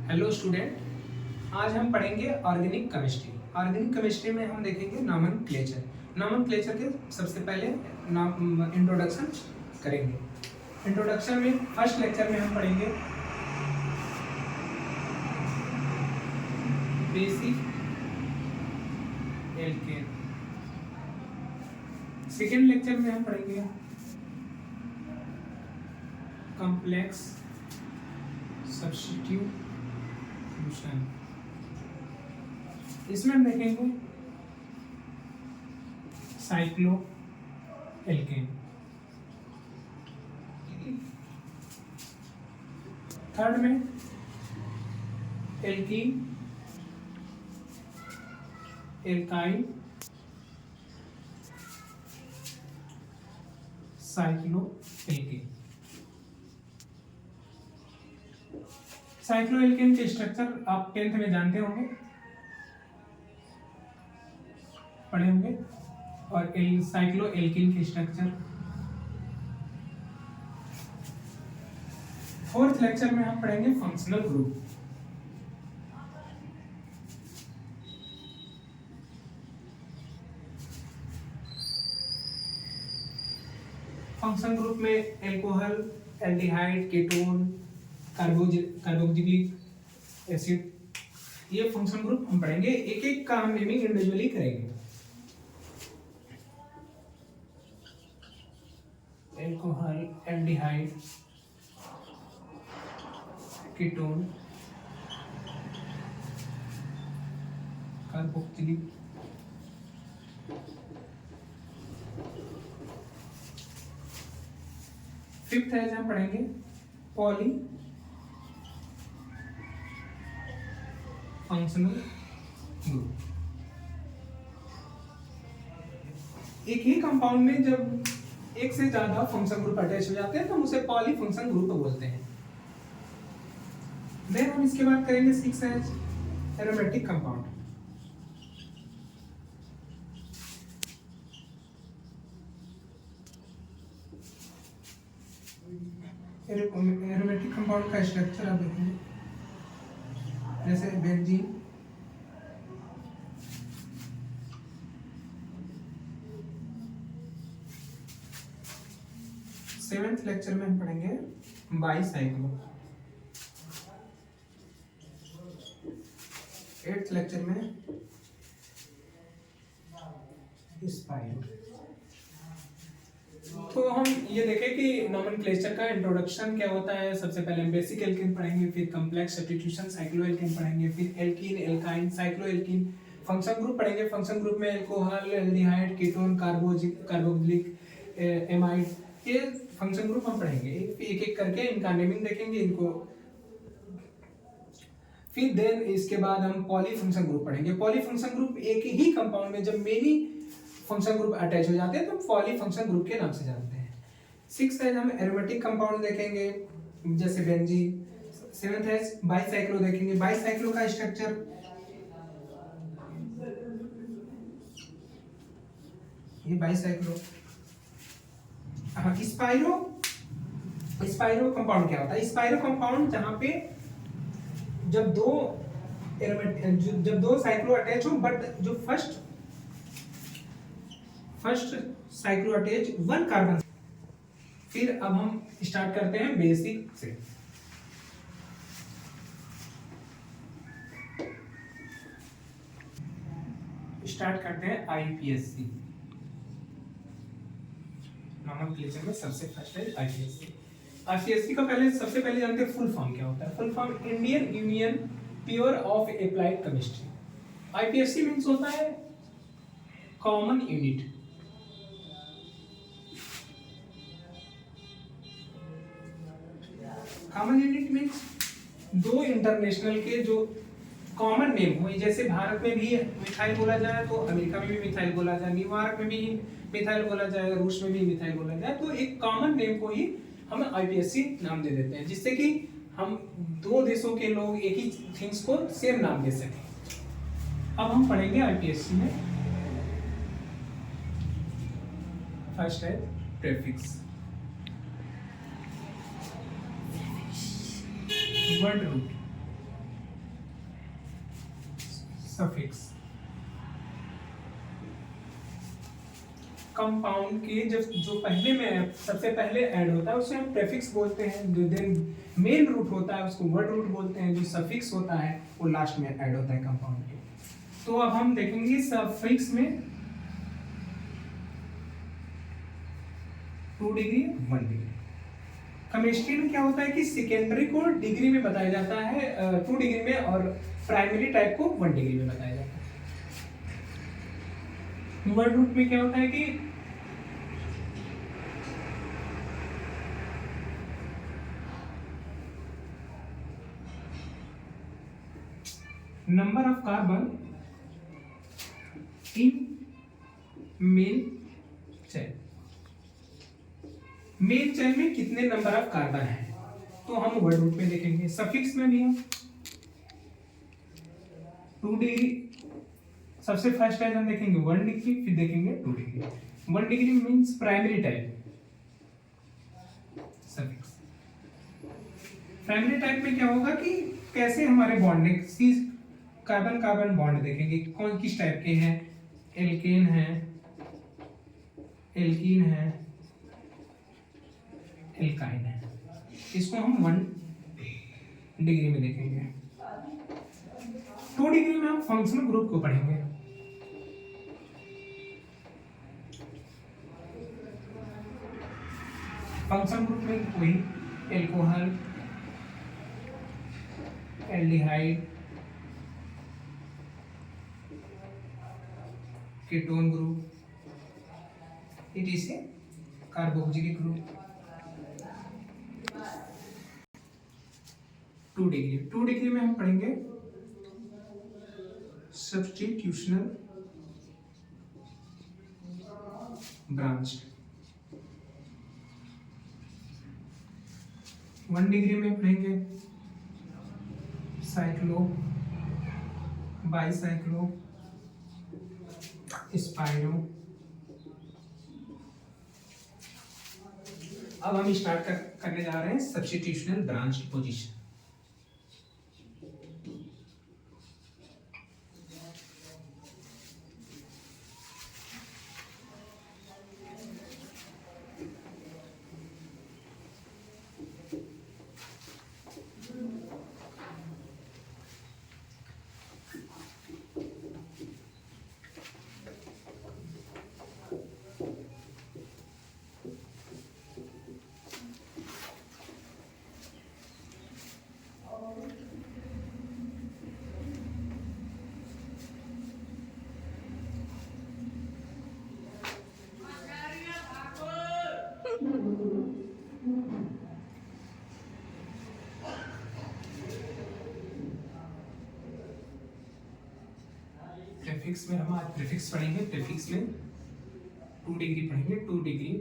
Hello student, आज हम पढ़ेंगे ऑर्गेनिक केमिस्ट्री। ऑर्गेनिक केमिस्ट्री में हम देखेंगे नॉमेनक्लेचर। नॉमेनक्लेचर के सबसे पहले इंट्रोडक्शन करेंगे। इंट्रोडक्शन में फर्स्ट लेक्चर में हम पढ़ेंगे बेसिक एल्केन। सेकेंड लेक्चर में हम पढ़ेंगे कॉम्प्लेक्स सब्स्टिट्यूशन। इसमें हम देखेंगे साइक्लो एल्केन। थर्ड में alkene, alkyne, cyclo alkane. Cyclo alkane के स्ट्रक्चर आप 10th में जानते होंगे, पढ़े होंगे। और साइक्लो एल्केन के स्ट्रक्चर फोर्थ लेक्चर में हम पढ़ेंगे फंक्शनल ग्रुप। फंक्शन ग्रुप में alcohol, aldehyde, ketone, carboxylic acid, ये फंक्शन ग्रुप हम पढ़ेंगे। एक एक का हम नेमिंग इंडिविजुअली करेंगे। Alcohol, aldehyde, ketone, carboxylic, fifth है हम पढ़ेंगे पॉली फंक्शनल ग्रुप। एक ही कंपाउंड में जब एक से ज्यादा फंक्शन ग्रुप अटैच हो जाते हैं तो हम उसे पॉली फंक्शन ग्रुप बोलते हैं। देन हम इसके बाद करेंगे 6H aromatic compound. Aromatic compound का स्ट्रक्चर आप देखेंगे, जैसे बेंजीन, सेवेंथ लेक्चर में हम पढ़ेंगे बाईसाइक्लो। एट्थ लेक्चर में स्पाइरो। तो हम ये देखें कि नॉमेनक्लेचर का इंट्रोडक्शन क्या होता है। सबसे पहले हम बेसिक एल्केन पढ़ेंगे, फिर कॉम्प्लेक्स सब्स्टिट्यूशन साइक्लो एल्केन पढ़ेंगे, फिर alkene, alkyne, cyclo alkene. Function group पढ़ेंगे। फंक्शन ग्रुप में alcohol, aldehyde, ketone, carboxylic, amide, ये फंक्शन ग्रुप हम पढ़ेंगे। एक एक करके इनका नेमिंग देखेंगे इनको। फिर देन इसके बाद हम पॉली फंक्शन ग्रुप पढ़ेंगे। पॉली फंक्शन ग्रुप एक ही कंपाउंड में जब मेनी फंक्शन ग्रुप अटैच हो जाते हैं तो हम पॉली फंक्शन ग्रुप के नाम से जानते हैं। सिक्स्थ है हम एरोमेटिक कंपाउंड देखेंगे, जैसे बेंजीन। सेवेंथ है बाईसाइक्लो देखेंगे। बाईसाइक्लो का स्ट्रक्चर ये बाईसाइक्लो। स्पाइरो कंपाउंड क्या होता है? स्पाइरो कंपाउंड जहां पे जब दो साइक्लो अटैच हो, बट जो first cyclo attach one carbon. फिर अब हम स्टार्ट करते हैं बेसिक से। स्टार्ट करते हैं आईपीएससी। नॉमेनक्लेचर में सबसे फर्स्ट है आईपीएससी। आईपीएससी का सबसे पहले जानते हैं फुल फॉर्म क्या होता है। Full form Indian union pure of applied chemistry. IPSC means होता है common unit. Common unit means दो इंटरनेशनल के जो कॉमन नेम हो, जैसे भारत में भी मिथाइल बोला जाए तो अमेरिका में भी मिथाइल बोला जाए, न्यूयॉर्क में भी मिथाइल बोला जाए, रूस में भी मिथाइल बोला जाए, तो एक कॉमन नेम को ही हम आईपीएससी नाम दे देते हैं, जिससे कि हम दो देशों के लोग एक ही थिंग्स को सेम नाम दे सकें। अब हम पढ़ेंगे आईपीएससी में। फर्स्ट है prefix, word root. Suffix. Compound के जब जो पहले में सबसे पहले ऐड होता है उसे हम प्रेफिक्स बोलते हैं, जो देन मेन रूट होता है उसको वर्ड रूट बोलते हैं, जो सफिक्स होता है वो लास्ट में ऐड होता है कंपाउंड के। तो अब हम देखेंगे सफिक्स में 2 डिग्री 1 डिग्री। केमिस्ट्री में क्या होता है कि सेकेंडरी को डिग्री में बताया जाता है 2 डिग्री में, और प्राइमरी टाइप को 1 डिग्री में बताया जाता है। वर्ड रूट में क्या होता है कि number of carbon in main chain, main chain में कितने नंबर ऑफ कार्बन है, तो हम वर्ड रूट में देखेंगे। सफिक्स में भी हम 2 डिग्री, सबसे फर्स्ट टाइप हम देखेंगे 1 डिग्री, फिर देखेंगे 2 degree. 1 degree means primary type suffix. Primary type में क्या होगा कि कैसे हमारे बॉन्डिंग, कार्बन कार्बन बॉन्ड देखेंगे कौन किस टाइप के हैं, एल्केन है, एल्कीन है, एल्काइन है। इसको हम 1 डिग्री में देखेंगे। 2 डिग्री में हम फंक्शनल ग्रुप को पढ़ेंगे। फंक्शनल ग्रुप में कोई एल्कोहल, एल्डिहाइड, कीटोन ग्रुप, इसे कार्बोक्सिलिक ग्रुप। 2 डिग्री, 2 डिग्री में हम पढ़ेंगे सब्स्टिट्यूशनल ब्रांच। 1 डिग्री में पढ़ेंगे साइक्लो, बाईसाइक्लो, स्पाइरो। अब हम स्टार्ट करने जा रहे हैं सब्स्टिट्यूशनल ब्रांच की पोजीशन। प्रीफिक्स में हम आज प्रीफिक्स पढ़ेंगे। प्रीफिक्स में 2 डिग्री पढ़ेंगे। 2 डिग्री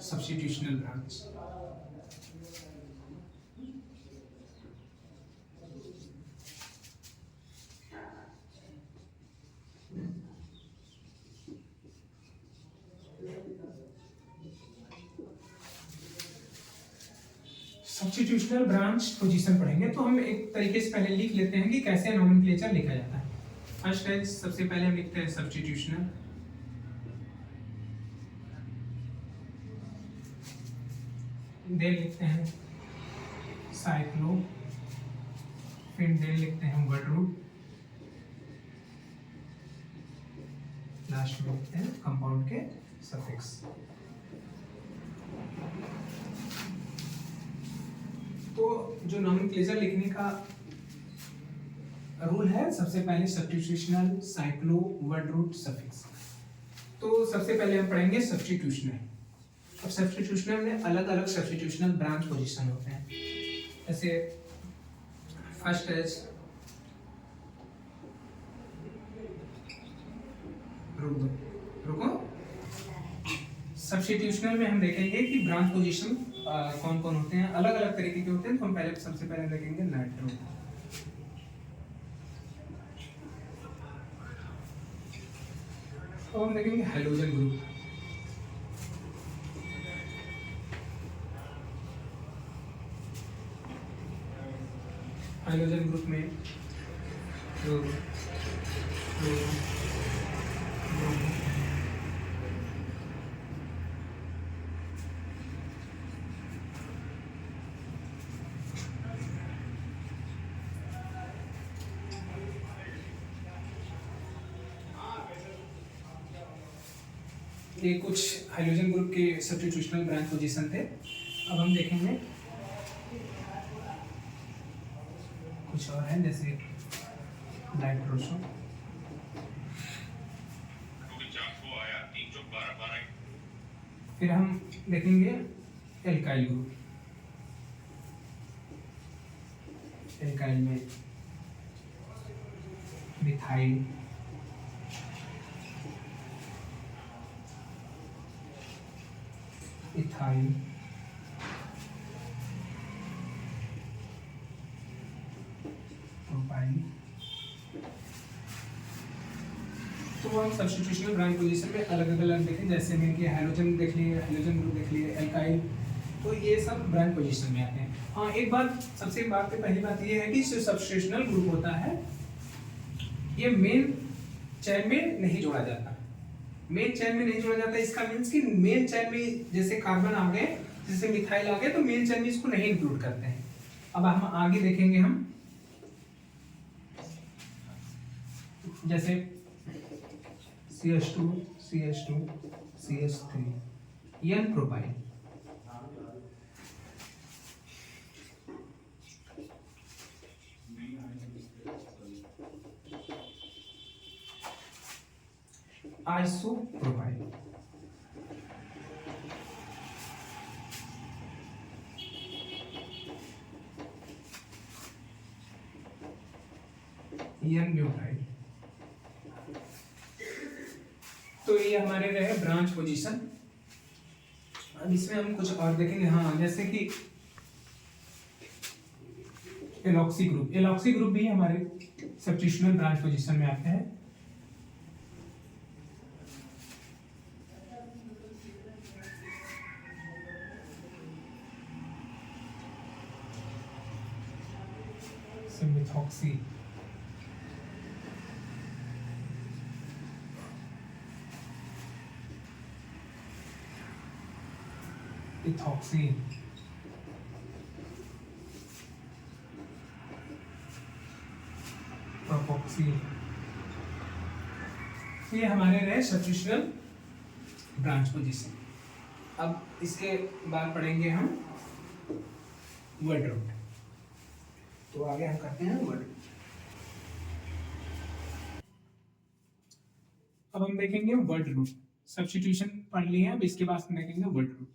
सब्स्टिट्यूशनल ब्रांच। सब्स्टिट्यूशनल ब्रांच पोजीशन पढ़ेंगे तो हम एक तरीके से पहले लिख लेते हैं कि कैसे नोमेनक्लेचर लिखा जाता है। फर्स्ट है, सबसे पहले हम लिखते हैं सब्स्टिट्यूशनल, देन लिखते हैं साइक्लो, फिर देन लिखते हैं वर्ड रूट, लास्ट में लिखते हैं कंपाउंड के सफिक्स। तो जो नोमेनक्लेचर लिखने का रूल है, सबसे पहले सब्स्टिट्यूशनल, साइक्लो, वर्ड रूट, सफिक्स। तो सबसे पहले हम पढ़ेंगे सब्स्टिट्यूशनल। अब सब्स्टिट्यूशनल में अलग अलग सब्स्टिट्यूशनल ब्रांच पोजीशन होते हैं। जैसे फर्स्ट है, रुको, सब्स्टिट्यूशनल में हम देखेंगे कि ब्रांच पोजीशन कौन कौन होते हैं, अलग अलग तरीके के होते हैं। तो हम पहले सबसे पहले देखेंगे नाइट्रो, तो हम देखेंगे हाइड्रोजन ग्रुप, हाइड्रोजन ग्रुप में फ्लोरो, फ्लोरो, ब्रोमो, ये कुछ हाइड्रोजन ग्रुप के सब्स्टिट्यूशनल ब्रांच पोजीशन थे। अब हम देखेंगे कुछ और है, जैसे नाइट्रोजन, फिर हम देखेंगे एल्काइल ग्रुप। एल्काइल में मिथाइल, इथाइल, प्रोपाइल। तो हम सब्स्टिट्यूशनल ब्रांच पोजीशन में अलग अलग देखें, जैसे मैंने कि हाइड्रोजन देख लिए, हाइड्रोजन ग्रुप देख लिए, एल्काइल, तो ये सब ब्रांच पोजीशन में आते हैं। हाँ, एक बात, सबसे पहली बात ये है कि जो सब्स्टिट्यूशनल ग्रुप होता है ये मेन चेन में नहीं जोड़ा जाता। मेन चेन में नहीं जोड़ा जाता, इसका मीन्स कि मेन चेन में जैसे कार्बन आ गए, जैसे मिथाइल आ गए, तो मेन चेन में इसको नहीं इंक्लूड करते हैं। अब हम आगे देखेंगे, हम जैसे CH2, CH2, CH3, N propyl. Isopropyl, N butyl. तो ये हमारे रहे ब्रांच पोजीशन। अब इसमें हम कुछ और देखेंगे, हाँ, जैसे कि एलॉक्सी ग्रुप। एलॉक्सी ग्रुप भी हमारे सब्स्टिट्यूशनल ब्रांच पोजीशन में आते हैं। Methoxy, ethoxy, propoxy. ये हमारे रहे सब्स्टिट्यूशनल ब्रांच पोजीशन। अब इसके बाद पढ़ेंगे हम वर्ड रूट। तो आगे हम करते हैं वर्ड। अब हम देखेंगे वर्ड रूट। सब्स्टिट्यूशन पढ़ लिए, अब इसके बाद हम देखेंगे वर्ड रूट।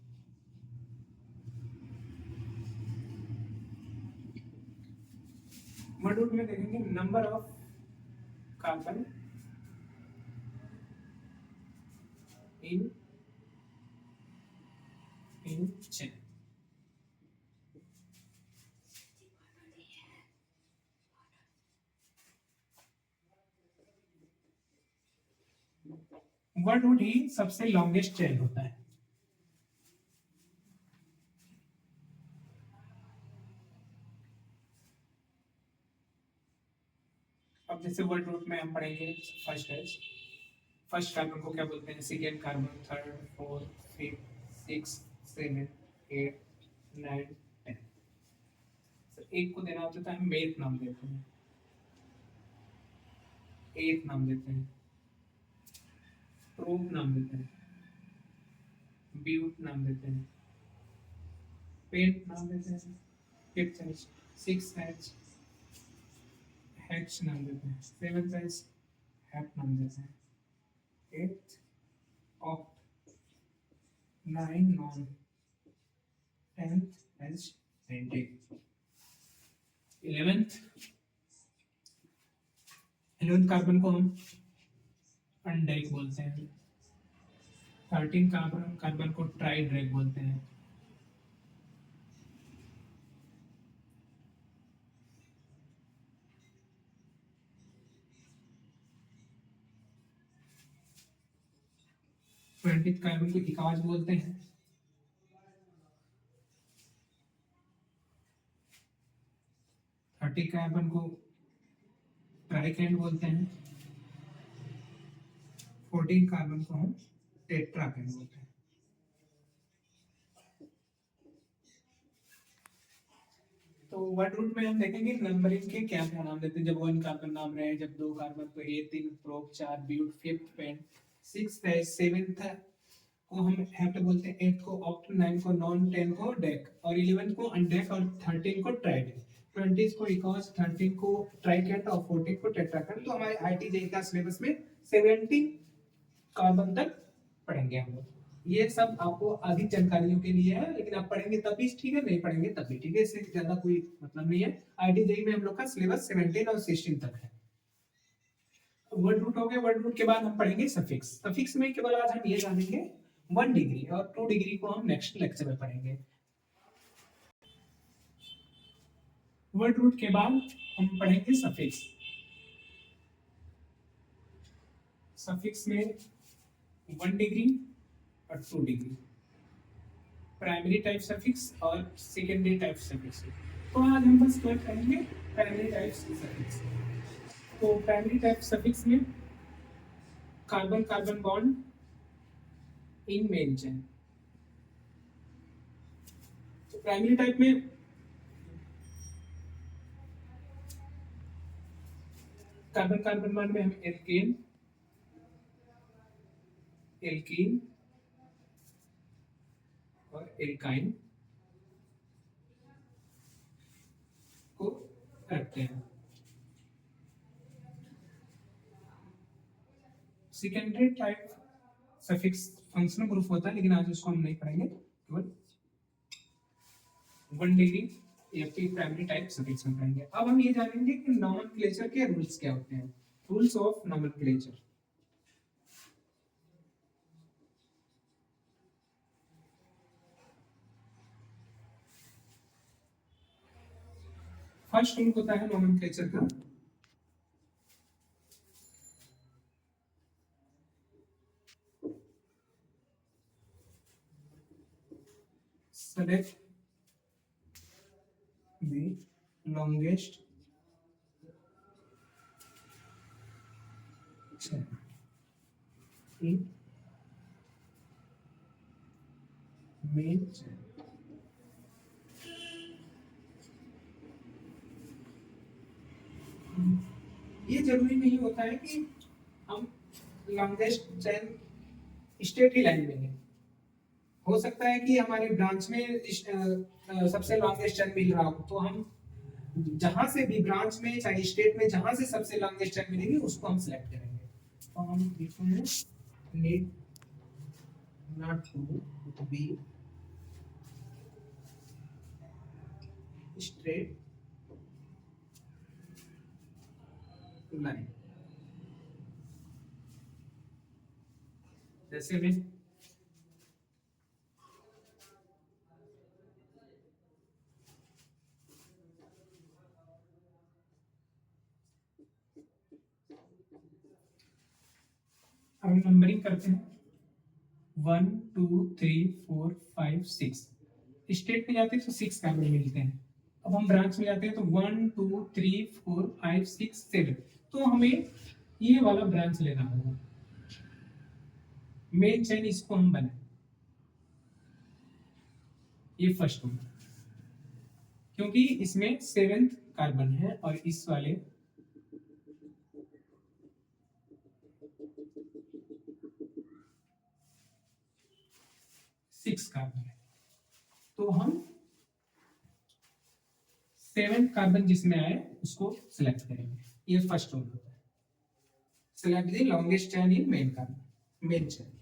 वर्ड रूट में देखेंगे number of carbon in chain. Word root ही सबसे लॉन्गेस्ट चेन होता है। अब जैसे वर्ड रूट में हम पढ़ेंगे, फर्स्ट कार्बन को क्या बोलते हैं, second carbon, third, fourth, fifth, six, seven, eight, 9, 10। एक को देना होता है, हम मेथ नाम देते हैं, एथ नाम देते हैं, प्रोप नाम देते हैं, ब्यूट नाम देते हैं, पेंट नाम देते हैं, fifth H, six H, hex नाम देते हैं, सेवंथ एच, हैप नाम देते हैं, eight, oct, 9, non, 10th H, 11th carbon को हम अनडाइक बोलते हैं। 13 कार्बन को ट्राइड्रेक बोलते हैं। ट्वेंटी कार्बन को इकाज बोलते हैं। 30 कार्बन को ट्राइकेंड बोलते हैं, 14 कार्बन को हम टेट्राकेंड बोलते हैं। तो वर्ड रूट में हम देखेंगे नंबरिंग के क्या क्या नाम देते हैं। जब 1 कार्बन नाम रहे, जब 2 कार्बन तो ए 3 प्रोप 4 ब्यूट 5th पेंट 6th है 7th को हम हेप्ट बोलते हैं, 8th को ऑक्ट 9 को नॉन 10 को डेक और 11th को अनडेक और 13 को ट्राइडेक 20 को इकॉस 13 को ट्राइकेट और 14 को टेट्राकेट। तो हमारे आईटी जेई का सिलेबस में 70 कार्बन तक पढ़ेंगे हम लोग। ये सब आपको अधिक जानकारियों के लिए है, लेकिन आप पढ़ेंगे तब भी ठीक है, नहीं पढ़ेंगे तब भी ठीक है, इससे ज्यादा कोई मतलब नहीं है। आईटी जेई में हम लोग का सिलेबस 17 और 16 तक है। वर्ड रूट हो गए। वर्ड रूट के बाद हम पढ़ेंगे सफिक्स। सफिक्स में केवल आज हम ये जानेंगे 1 डिग्री और 2 डिग्री को हम नेक्स्ट लेक्चर में पढ़ेंगे। वर्ड रूट के बाद हम पढ़ेंगे सफिक्स। सफिक्स में 1 डिग्री और 2 डिग्री, प्राइमरी टाइप सफिक्स और सेकेंडरी टाइप सफिक्स। तो आज हम बस क्या करेंगे, प्राइमरी टाइप सफिक्स। तो प्राइमरी टाइप सफिक्स में carbon carbon bond in main chain. तो प्राइमरी टाइप में कार्बन कार्बन बॉन्ड में हम एल्केन एल्कीन और एल्काइन को रखते हैं। Secondary type suffix functional group होता है, लेकिन आज उसको हम नहीं पढ़ेंगे, केवल 1 डिग्री या फिर प्राइमरी टाइप सफिक्स हम पढ़ेंगे। अब हम ये जानेंगे कि नॉमेनक्लेचर के रूल्स क्या होते हैं, rules of nomenclature. First rule होता है नॉमेनक्लेचर का, select the longest chain in main chain। ये जरूरी नहीं होता है कि हम लॉन्गेस्ट चेन स्ट्रेट ही लाइन में, हो सकता है कि हमारे ब्रांच में सबसे लॉन्गेस्ट चेन मिल रहा हो, तो हम जहां से भी ब्रांच में चाहे स्टेट में जहां से सबसे लॉन्गेस्ट चेन मिलेगी उसको हम सिलेक्ट करेंगे। तो हम लिखते हैं need not to be straight line. जैसे में अब नंबरिंग करते हैं 1 2 3 4 5 6। स्टेट में जाते हैं तो 6 कार्बन मिलते हैं। अब हम ब्रांच में जाते हैं तो 1 2 3 4 5 6 7। तो हमें ये वाला ब्रांच लेना होगा, मेन चेन इसको हम बनाए, ये फर्स्ट होगा क्योंकि इसमें 7th कार्बन है और इस वाले 6 कार्बन है। तो हम 7th कार्बन जिसमें आए उसको सिलेक्ट करेंगे। ये फर्स्ट रूल होता है, select the longest chain in main carbon, main chain.